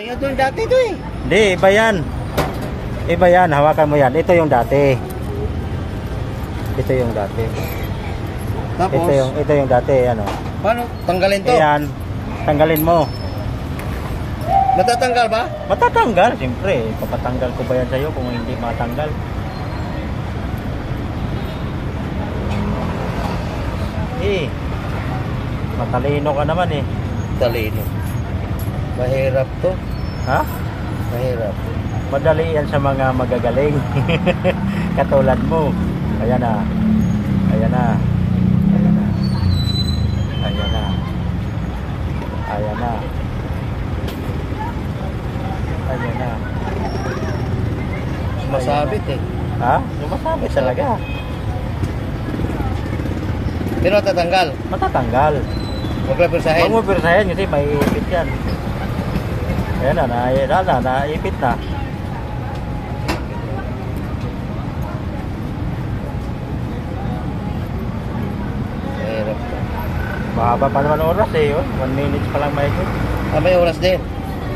Ito yung dati to eh. Hindi, iba yan. Iba yan, hawakan mo yan. Ito yung dati. Ito yung dati. Tapos, ito yung dati, ano. paano tanggalin to? Ayan, tanggalin mo. Matatanggal ba? Matatanggal, siyempre. Papatanggal ko ba yan sa'yo kung hindi matanggal? Matalino ka naman eh. Talino. Mahirap to. Ha? Mahirap. Madali yan sa mga magagaling. Katulad mo. Ayan na. Ayan na. Ayan na. Ayan na. Ayan na. Ayan na. Masabit eh. Ha? Sumasabit talaga. Pero tatanggal. Matatanggal. Huwag lang persahin. Huwag mo persahin kasi may ipit yan. Ayan na, naipit na. Mahirap to. Mahaba pa naman oras eh. 1 minute pa lang may ito. May oras din.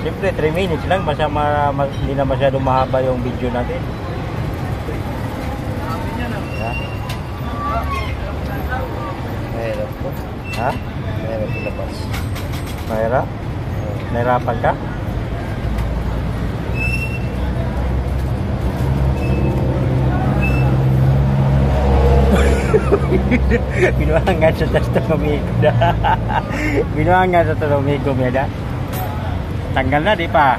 Siyempre 3 minutes lang. Hindi na masyadong mahaba yung video natin. Mahirap to. Ha? Mahirap ilabas. Mahirap? Nahirapan ka? Binuangan sa tastomigom na. Binuangan sa tastomigom ya. Tanggal na di pa.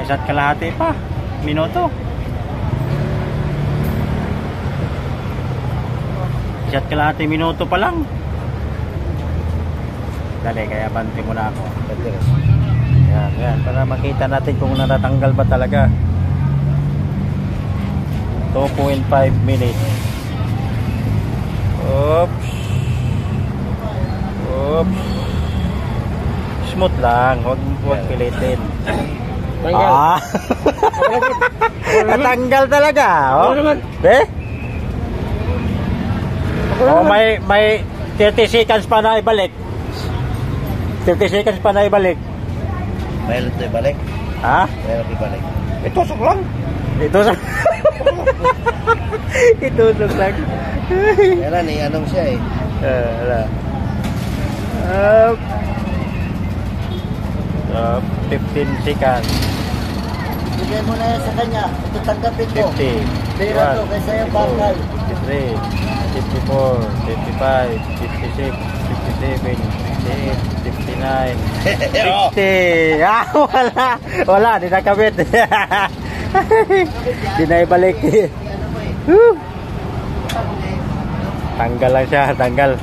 Isa't kalahati pa. Minuto. Isa't kalahati minuto pa lang. Dali, kaya bante mo na ako. Yan, para makita natin kung natatanggal ba talaga. 2.5 minutes. Oops. Oops. Smooth lang, huwag pilitin. Tanggal. Natanggal talaga. Oh. Oh, may 30 seconds pa na ibalik. 30 seconds pa na ibalik. Mayroon ito ibalik. Ha? Mayroon ibalik. Itusok lang. Itusok. Itusok lang. Kailan eh, anong siya eh. Wala. 15 seconds. Bigay mo na yan sa kanya. Ito tanggapin ko. 50. Pera to, kaysa yung bakal. 53, 54, 55, 56, 57, 58, 59, 60. Wala, di nakabit. Di na ibalik. Tanggal lang siya, tanggal.